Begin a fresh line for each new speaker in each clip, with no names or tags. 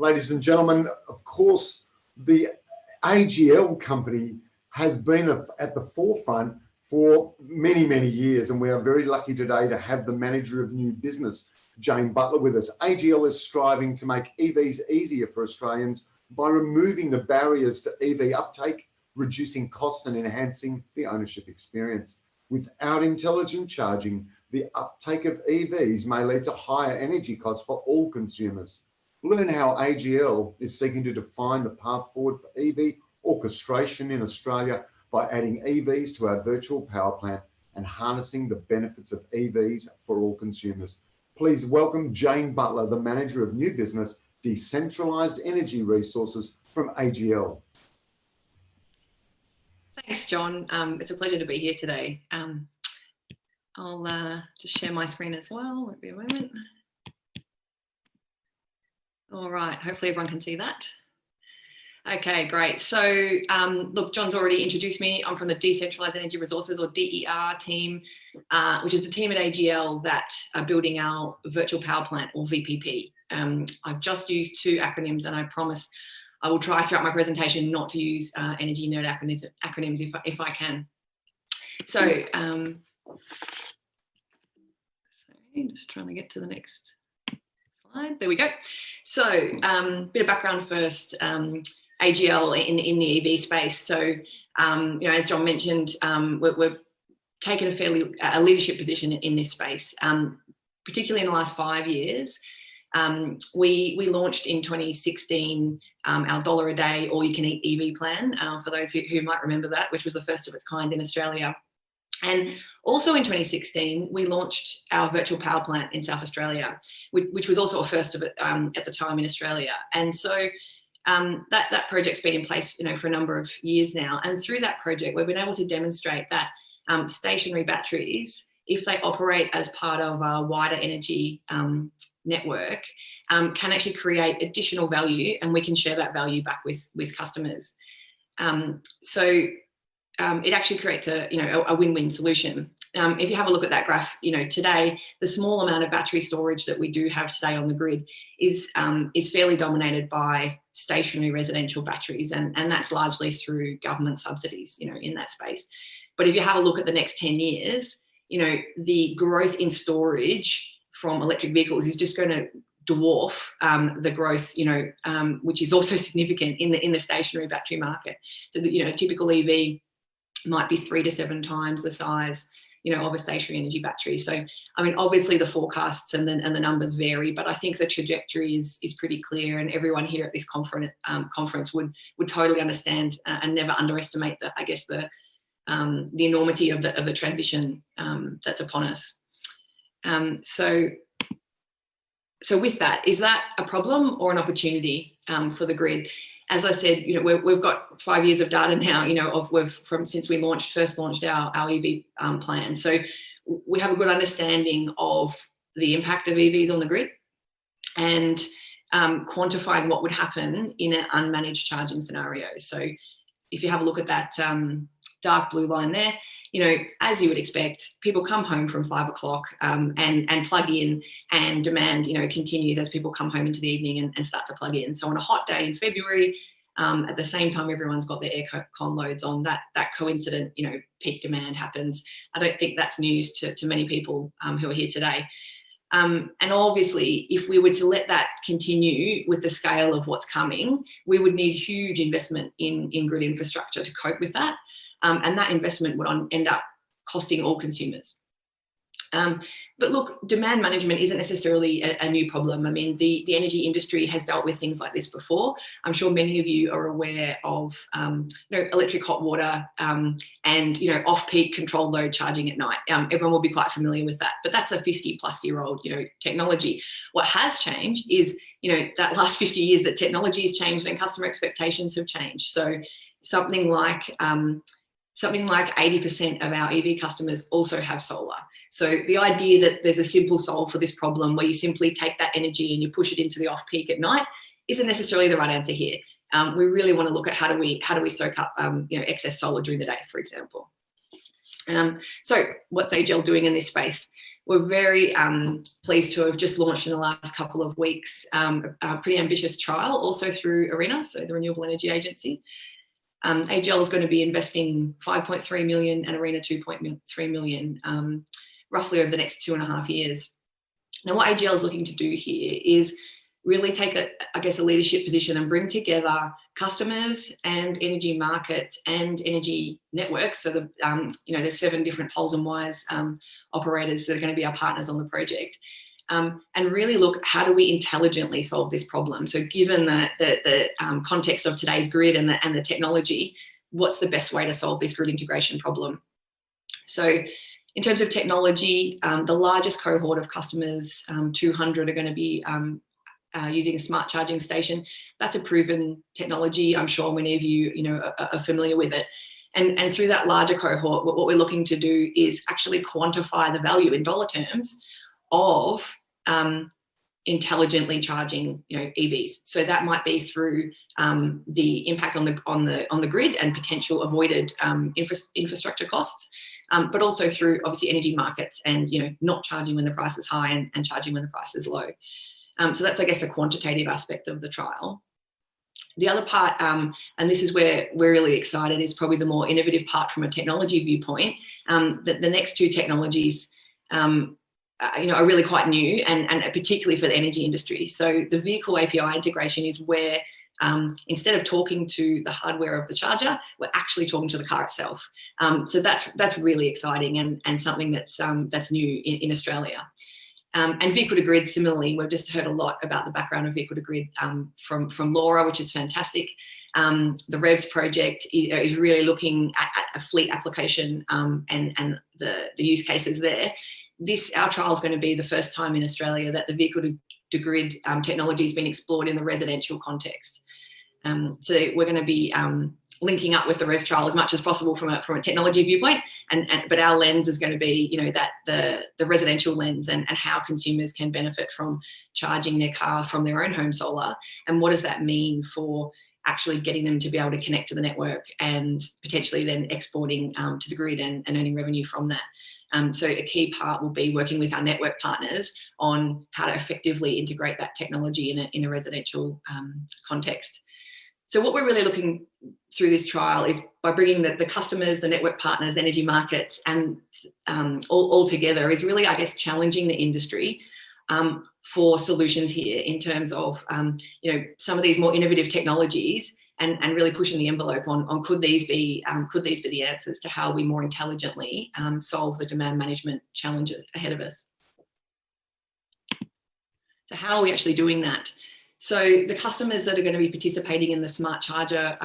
Ladies and gentlemen, of course, the AGL company has been at the forefront for many, many years, and we are very lucky today to have the manager of new business, Jane Butler, with us. AGL is striving to make EVs easier for Australians by removing the barriers to EV uptake, reducing costs and enhancing the ownership experience. Without intelligent charging, the uptake of EVs may lead to higher energy costs for all consumers. Learn how AGL is seeking to define the path forward for EV orchestration in Australia by adding EVs to our virtual power plant and harnessing the benefits of EVs for all consumers. Please welcome Jane Butler, the Manager of New Business, Decentralised Energy Resources from AGL.
Thanks, John. It's a pleasure to be here today. I'll just share my screen as well. Won't be a moment. All right, hopefully everyone can see that. Okay, great. So look, John's already introduced me. I'm from the Decentralised Energy Resources, or DER team, which is the team at AGL that are building our virtual power plant, or VPP. I've just used two acronyms, and I promise I will try throughout my presentation not to use energy nerd acronyms if I can. So, sorry, just trying to get to the next slide. There we go. So, bit of background first. AGL in the EV space. So, you know, as John mentioned, we're taking a leadership position in this space, particularly in the last 5 years. We launched in 2016 our $1 a day all-you-can-eat EV plan, for those who might remember that, which was the first of its kind in Australia. And also in 2016, we launched our virtual power plant in South Australia, which was also a first of it at the time in Australia. And so that project's been in place, you know, for a number of years now. And through that project, we've been able to demonstrate that stationary batteries, if they operate as part of a wider energy network, can actually create additional value, and we can share that value back with customers. So it actually creates a win-win solution. If you have a look at that graph, you know, today the small amount of battery storage that we do have today on the grid is fairly dominated by stationary residential batteries, and that's largely through government subsidies, you know, in that space. But if you have a look at the next 10 years, you know, the growth in storage from electric vehicles is just going to dwarf the growth, you know, which is also significant in the stationary battery market. So that, you know, a typical EV might be 3 to 7 times the size, you know, of a stationary energy battery. So, I mean, obviously the forecasts and the numbers vary, but I think the trajectory is pretty clear, and everyone here at this conference would totally understand and never underestimate the enormity of the transition that's upon us. So with that, is that a problem or an opportunity for the grid? As I said, you know, we've got 5 years of data now, you know, since we first launched our EV plan. So we have a good understanding of the impact of EVs on the grid, and quantifying what would happen in an unmanaged charging scenario. So if you have a look at that dark blue line there, you know, as you would expect, people come home from 5 o'clock and plug in, and demand, you know, continues as people come home into the evening and start to plug in. So on a hot day in February, at the same time everyone's got their aircon loads on, that coincident, you know, peak demand happens. I don't think that's news to many people who are here today. And obviously, if we were to let that continue with the scale of what's coming, we would need huge investment in grid infrastructure to cope with that. And that investment would end up costing all consumers. But look, demand management isn't necessarily a new problem. I mean, the energy industry has dealt with things like this before. I'm sure many of you are aware of you know, electric hot water and, you know, off-peak controlled load charging at night. Everyone will be quite familiar with that, but that's a 50-plus-year-old, you know, technology. What has changed is, you know, that last 50 years that technology has changed and customer expectations have changed. So something like 80% of our EV customers also have solar. So the idea that there's a simple solve for this problem where you simply take that energy and you push it into the off-peak at night isn't necessarily the right answer here. We really want to look at how do we soak up you know, excess solar during the day, for example. So what's AGL doing in this space? we're very pleased to have just launched in the last couple of weeks a pretty ambitious trial, also through ARENA, so the Renewable Energy Agency. AGL is going to be investing 5.3 million and ARENA 2.3 million, roughly over the next 2.5 years. Now, what AGL is looking to do here is really take a leadership position and bring together customers and energy markets and energy networks. So there's 7 different poles and wires operators that are going to be our partners on the project. And really look, how do we intelligently solve this problem? So given the context of today's grid and the technology, what's the best way to solve this grid integration problem? So in terms of technology, the largest cohort of customers, 200, are going to be using a smart charging station. That's a proven technology. I'm sure many of you, are familiar with it. And through that larger cohort, what we're looking to do is actually quantify the value in dollar terms of intelligently charging, EVs. So that might be through the impact on the grid and potential avoided infrastructure costs, but also through obviously energy markets and not charging when the price is high and charging when the price is low. So that's, I guess, the quantitative aspect of the trial. The other part, and this is where we're really excited, is probably the more innovative part from a technology viewpoint. The next 2 technologies, are really quite new, and particularly for the energy industry. So the vehicle API integration is where instead of talking to the hardware of the charger, we're actually talking to the car itself. So that's really exciting and something that's new in Australia. And vehicle to grid, similarly, we've just heard a lot about the background of vehicle to grid from Laura, which is fantastic. The REVS project is really looking at a fleet application and the use cases there. Our trial is going to be the first time in Australia that the vehicle to grid technology has been explored in the residential context. So we're going to be linking up with the REVS trial as much as possible from a technology viewpoint, but our lens is going to be the residential lens and how consumers can benefit from charging their car from their own home solar, and what does that mean for actually getting them to be able to connect to the network and potentially then exporting to the grid and earning revenue from that. So a key part will be working with our network partners on how to effectively integrate that technology in a residential context. So what we're really looking through this trial is by bringing the customers, the network partners, the energy markets, and all together, is really, I guess, challenging the industry for solutions here in terms of some of these more innovative technologies and really pushing the envelope on could these be the answers to how we more intelligently solve the demand management challenges ahead of us. So how are we actually doing that? So the customers that are going to be participating in the smart charger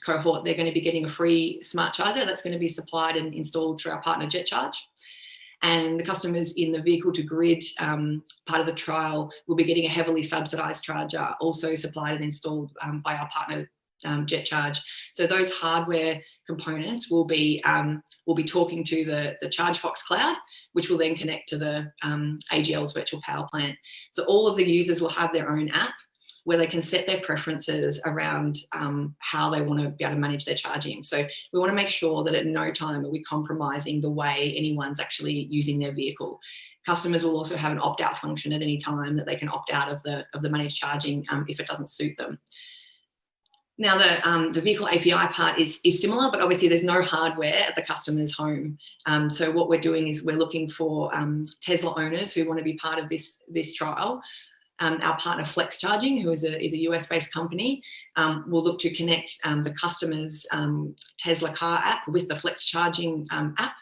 cohort, they're going to be getting a free smart charger that's going to be supplied and installed through our partner JetCharge. And the customers in the vehicle to grid part of the trial will be getting a heavily subsidised charger, also supplied and installed by our partner JetCharge. So those hardware components will be talking to the ChargeFox cloud, which will then connect to the AGL's virtual power plant. So all of the users will have their own app where they can set their preferences around how they want to be able to manage their charging. So we want to make sure that at no time are we compromising the way anyone's actually using their vehicle. Customers will also have an opt-out function at any time that they can opt out of the managed charging if it doesn't suit them. Now, the vehicle API part is similar, but obviously there's no hardware at the customer's home. So what we're doing is we're looking for Tesla owners who want to be part of this trial. Our partner Flex Charging, who is a US-based company, will look to connect the customer's Tesla car app with the Flex Charging app,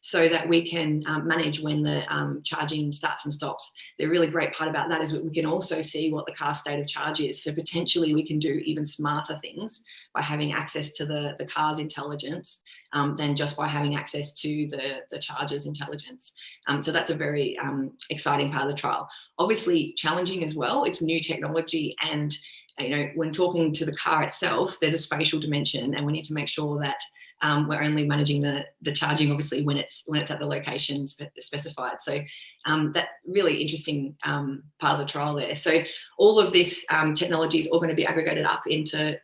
so that we can manage when the charging starts and stops. The really great part about that is that we can also see what the car state of charge is. So potentially we can do even smarter things by having access to the car's intelligence than just by having access to the charger's intelligence. So that's a very exciting part of the trial. Obviously challenging as well. It's new technology, and when talking to the car itself, there's a spatial dimension, and we need to make sure that we're only managing the charging, obviously, when it's at the location specified. So that really interesting part of the trial there. So all of this technology is all going to be aggregated up into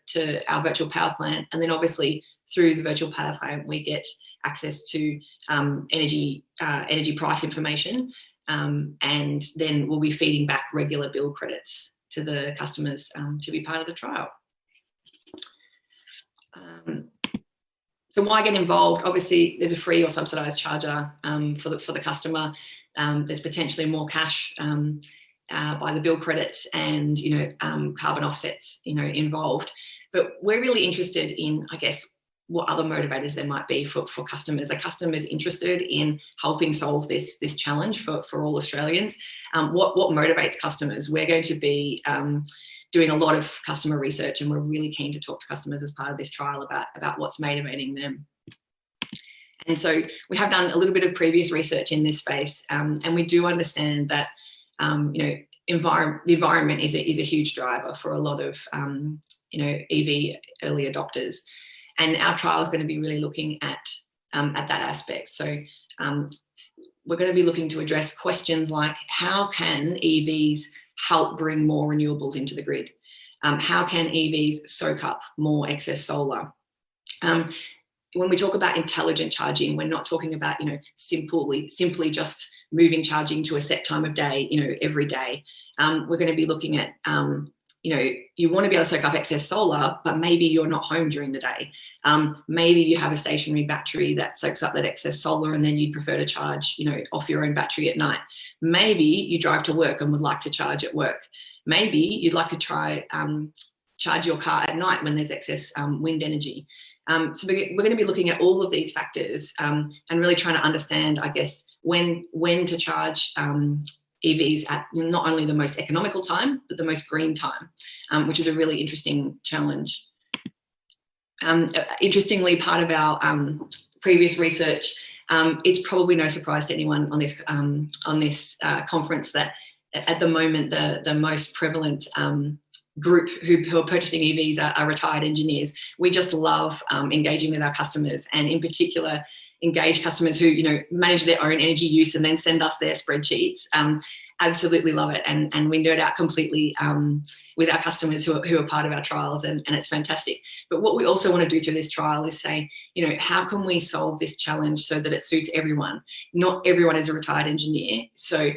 our virtual power plant, and then obviously through the virtual power plant we get access to energy price information. and then we'll be feeding back regular bill credits to the customers to be part of the trial. So why get involved? Obviously, there's a free or subsidised charger for the customer. There's potentially more cash by the bill credits and carbon offsets involved. But we're really interested in, I guess, what other motivators there might be for customers. Are customers interested in helping solve this challenge for all Australians? What motivates customers? We're going to be doing a lot of customer research, and we're really keen to talk to customers as part of this trial about what's motivating them. And so we have done a little bit of previous research in this space, and we do understand that the environment is a huge driver for a lot of EV early adopters. And our trial is going to be really looking at that aspect. So we're going to be looking to address questions like, how can EVs help bring more renewables into the grid? How can EVs soak up more excess solar? When we talk about intelligent charging, we're not talking about simply just moving charging to a set time of day every day. We're going to be looking at you want to be able to soak up excess solar, but maybe you're not home during the day. Maybe you have a stationary battery that soaks up that excess solar, and then you'd prefer to charge, off your own battery at night. Maybe you drive to work and would like to charge at work. Maybe you'd like to try charge your car at night when there's excess wind energy. So we're going to be looking at all of these factors and really trying to understand, I guess, when to charge EVs at not only the most economical time, but the most green time, which is a really interesting challenge. Interestingly, part of our previous research, it's probably no surprise to anyone on this conference that at the moment the most prevalent group who are purchasing EVs are retired engineers. We just love engaging with our customers, and in particular engage customers who manage their own energy use and then send us their spreadsheets. Absolutely love it, and we nerd out completely with our customers who are part of our trials, and it's fantastic. But what we also want to do through this trial is say, how can we solve this challenge so that it suits everyone? Not everyone is a retired engineer, so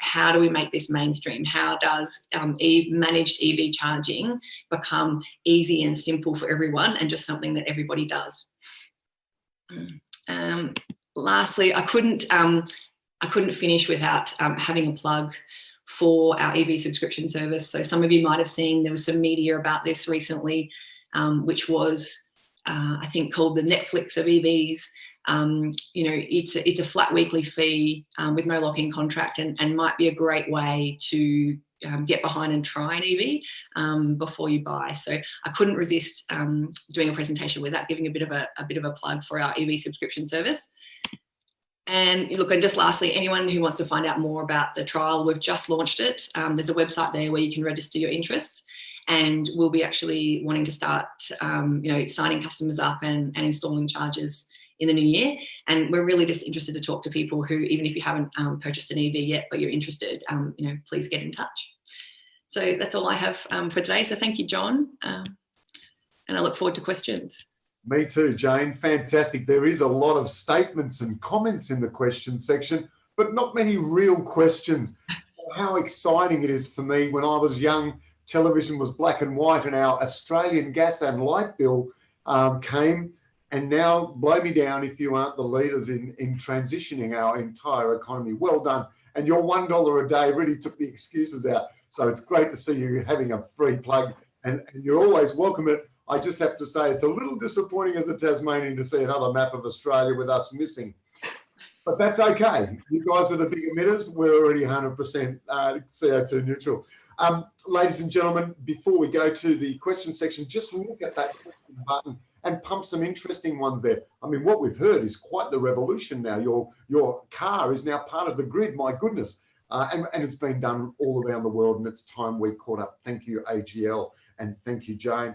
how do we make this mainstream? How does managed EV charging become easy and simple for everyone, and just something that everybody does? Lastly, I couldn't finish without having a plug for our EV subscription service. So some of you might have seen there was some media about this recently, which was, I think, called the Netflix of EVs. It's a flat weekly fee with no lock-in contract, and might be a great way to get behind and try an EV before you buy. So I couldn't resist doing a presentation with that, giving a bit of a plug for our EV subscription service. And look, and just lastly, anyone who wants to find out more about the trial, we've just launched it. There's a website there where you can register your interest, and we'll be actually wanting to start, signing customers up and installing chargers in the new year. And we're really just interested to talk to people who, even if you haven't purchased an EV yet, but you're interested, please get in touch. So that's all I have for today. So thank you, John. And I look forward to questions.
Me too, Jane. Fantastic. There is a lot of statements and comments in the questions section, but not many real questions. How exciting it is for me. When I was young, television was black and white, and our Australian gas and light bill came. And now, blow me down if you aren't the leaders in transitioning our entire economy. Well done. And your $1 a day really took the excuses out. So it's great to see you having a free plug, and you're always welcome it. I just have to say it's a little disappointing as a Tasmanian to see another map of Australia with us missing. But that's okay. You guys are the big emitters. We're already 100% CO2 neutral. Ladies and gentlemen, before we go to the question section, just look at that button and pump some interesting ones there. I mean, what we've heard is quite the revolution now. Your car is now part of the grid, my goodness. And it's been done all around the world, and it's time we caught up. Thank you, AGL, and thank you, Jane.